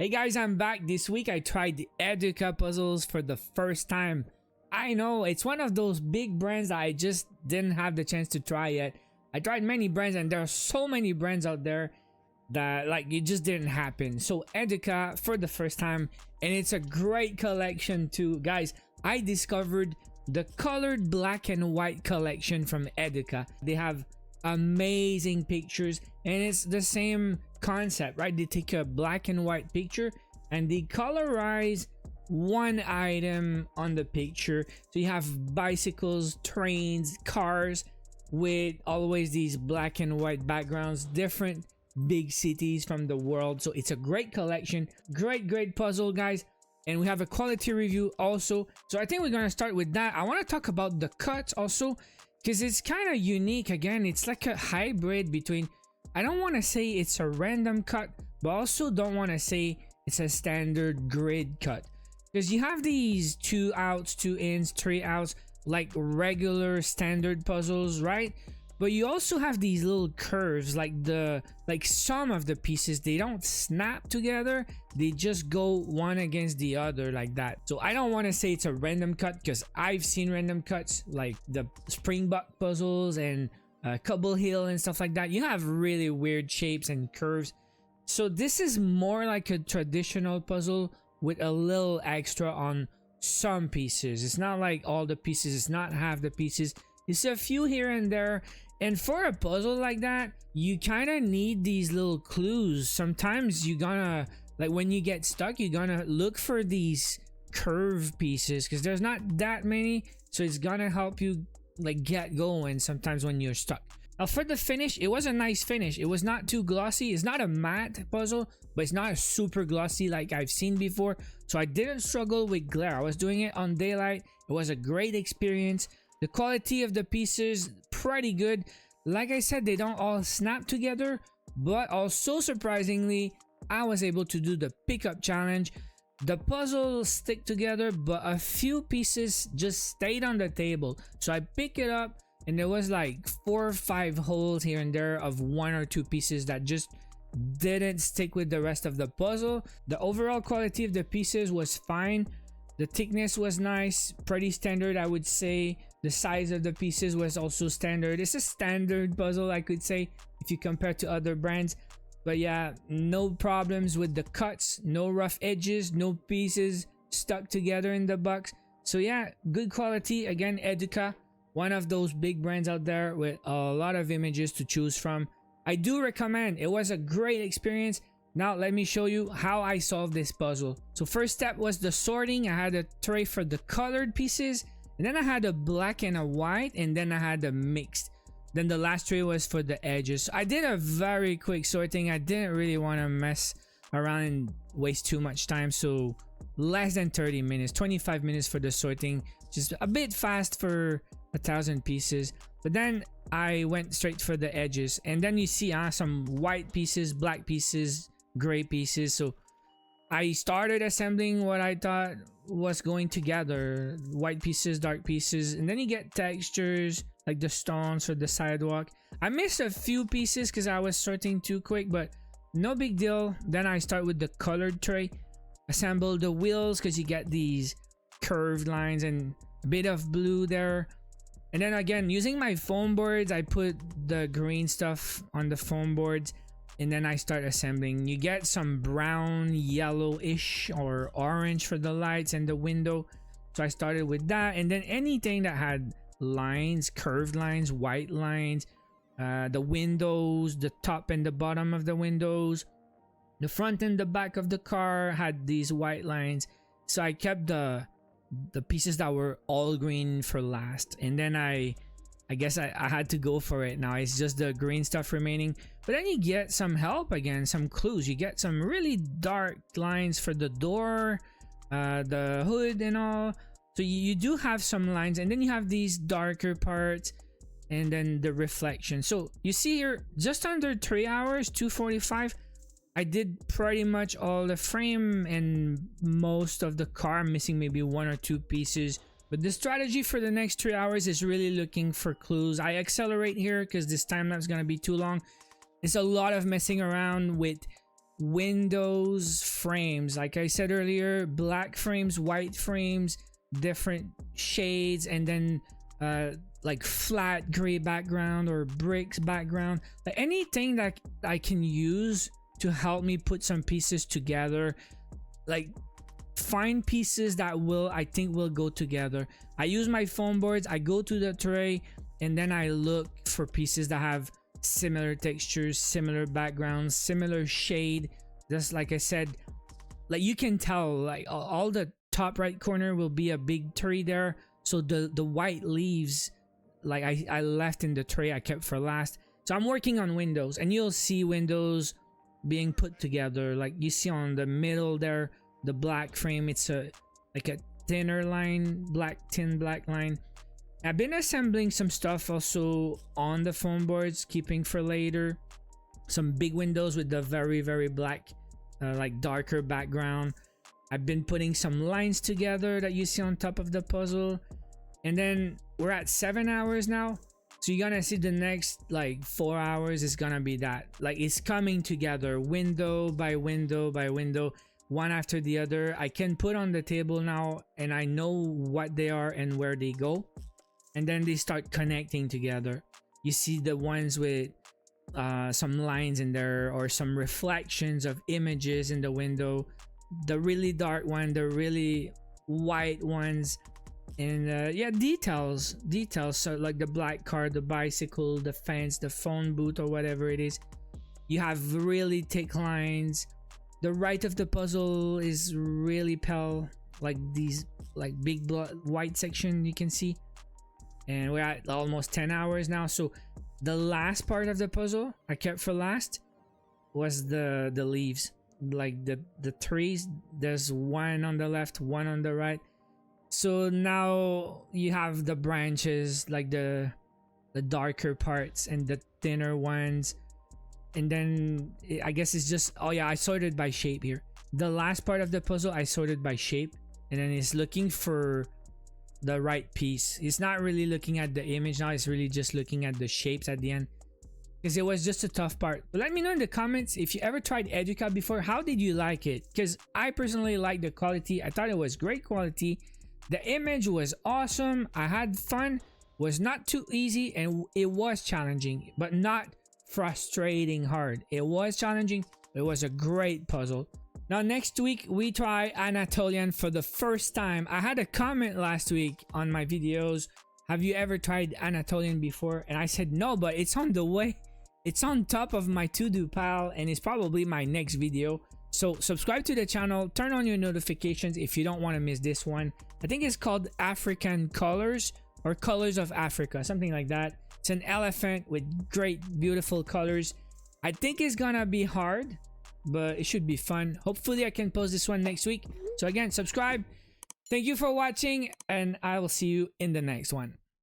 Hey guys, I'm back. This week I tried the EDUCA Puzzles for the first time. I know, it's one of those big brands that I just didn't have the chance to try yet. I tried many brands and there are so many brands out there that like it just didn't happen. So EDUCA for the first time, and it's a great collection too. Guys, I discovered the colored black and white collection from EDUCA. They have amazing pictures and it's the same concept, right? They take a black and white picture and they colorize one item on the picture. So you have bicycles, trains, cars with always these black and white backgrounds, different big cities from the world. So it's a great collection, great puzzle, guys. And we have a quality review also. So I think we're gonna start with that. I want to talk about the cuts also, because it's kind of unique. Again, it's like a hybrid between, I don't want to say it's a random cut, but also don't want to say it's a standard grid cut, because you have these 2 outs, 2 ins, 3 outs, like regular standard puzzles, right? But you also have these little curves, like some of the pieces, they don't snap together, they just go one against the other like that. So I don't want to say it's a random cut, because I've seen random cuts like the Springbok puzzles and Cobble Hill and stuff like that. You have really weird shapes and curves. So this is more like a traditional puzzle with a little extra on some pieces. It's not like all the pieces, it's not half the pieces, it's a few here and there. And for a puzzle like that, you kind of need these little clues. Sometimes you're gonna, like when you get stuck, you're gonna look for these curved pieces because there's not that many. So it's gonna help you like get going sometimes when you're stuck. Now for the finish, it was a nice finish. It was not too glossy. It's not a matte puzzle, but it's not super glossy like I've seen before. So I didn't struggle with glare. I was doing it on daylight. It was a great experience. The quality of the pieces, pretty good. Like I said, they don't all snap together, but also surprisingly, I was able to do the pickup challenge. The puzzles stick together, but a few pieces just stayed on the table. So I pick it up and there was like 4 or 5 holes here and there of 1 or 2 pieces that just didn't stick with the rest of the puzzle. The overall quality of the pieces was fine. The thickness was nice, pretty standard, I would say. The size of the pieces was also standard. It's a standard puzzle, I could say, if you compare to other brands. But yeah, no problems with the cuts, no rough edges, no pieces stuck together in the box. So yeah, good quality. Again, EDUCA, one of those big brands out there with a lot of images to choose from. I do recommend. It was a great experience. Now let me show you how I solved this puzzle. So first step was the sorting. I had a tray for the colored pieces, and then I had a black and a white, and then I had a mixed. Then the last tray was for the edges. I did a very quick sorting. I didn't really want to mess around and waste too much time, so less than 30 minutes, 25 minutes for the sorting, just a bit fast for 1,000 pieces. But then I went straight for the edges, and then you see some white pieces, black pieces, gray pieces. So I started assembling what I thought was going together, white pieces, dark pieces, and then you get textures like the stones or the sidewalk. I missed a few pieces because I was sorting too quick, but no big deal. Then I start with the colored tray, assemble the wheels because you get these curved lines and a bit of blue there. And then again, using my foam boards, I put the green stuff on the foam boards, and then I start assembling. You get some brown, yellowish or orange for the lights and the window. So I started with that, and then anything that had lines, curved lines, white lines, the windows, the top and the bottom of the windows, the front and the back of the car had these white lines. So I kept the pieces that were all green for last, and then I guess I had to go for it. Now it's just the green stuff remaining, but then you get some help again, some clues. You get some really dark lines for the door, the hood and all. So you do have some lines, and then you have these darker parts and then the reflection. So you see here, just under 3 hours, 2:45, I did pretty much all the frame and most of the car, missing maybe 1 or 2 pieces. But the strategy for the next 3 hours is really looking for clues. I accelerate here because this time lapse is going to be too long. It's a lot of messing around with windows frames. Like I said earlier, black frames, white frames, different shades, and then like flat gray background or bricks background, like anything that I can use to help me put some pieces together, like find pieces that I think will go together. I use my foam boards, I go to the tray, and then I look for pieces that have similar textures, similar backgrounds, similar shade. Just like I said, like you can tell, like all the top right corner will be a big tree there, so the white leaves, like I left in the tray, I kept for last. So I'm working on windows, and you'll see windows being put together. Like you see on the middle there, the black frame, it's like a thinner line, thin black line. I've been assembling some stuff also on the foam boards, keeping for later. Some big windows with the very black, like darker background. I've been putting some lines together that you see on top of the puzzle. And then we're at 7 hours now, so you're gonna see the next like 4 hours is gonna be that, like it's coming together window by window by window, one after the other. I can put on the table now, and I know what they are and where they go, and then they start connecting together. You see the ones with some lines in there, or some reflections of images in the window, the really dark one, the really white ones, and yeah, details. So like the black car, the bicycle, the fence, the phone booth, or whatever it is. You have really thick lines. The right of the puzzle is really pale, like these like big white section you can see. And we're at almost 10 hours now. So the last part of the puzzle I kept for last was the leaves, like the trees. There's one on the left, one on the right. So now you have the branches, like the darker parts and the thinner ones. And then I guess it's just, oh yeah, I sorted by shape here. The last part of the puzzle I sorted by shape, and then it's looking for the right piece. It's not really looking at the image now, it's really just looking at the shapes at the end, because it was just a tough part. But let me know in the comments if you ever tried EDUCA before. How did you like it? Because I personally liked the quality. I thought it was great quality. The image was awesome. I had fun. Was not too easy, and it was challenging, but not frustrating hard. It was challenging. It was a great puzzle. Now next week we try Anatolian for the first time. I had a comment last week on my videos, have you ever tried Anatolian before? And I said no, but it's on the way. It's on top of my to-do pile, and it's probably my next video. So subscribe to the channel, turn on your notifications if you don't want to miss this one. I think it's called African Colors, or Colors of Africa, something like that. It's an elephant with great beautiful colors. I think it's gonna be hard, but it should be fun. Hopefully I can post this one next week. So again, subscribe. Thank you for watching, and I will see you in the next one.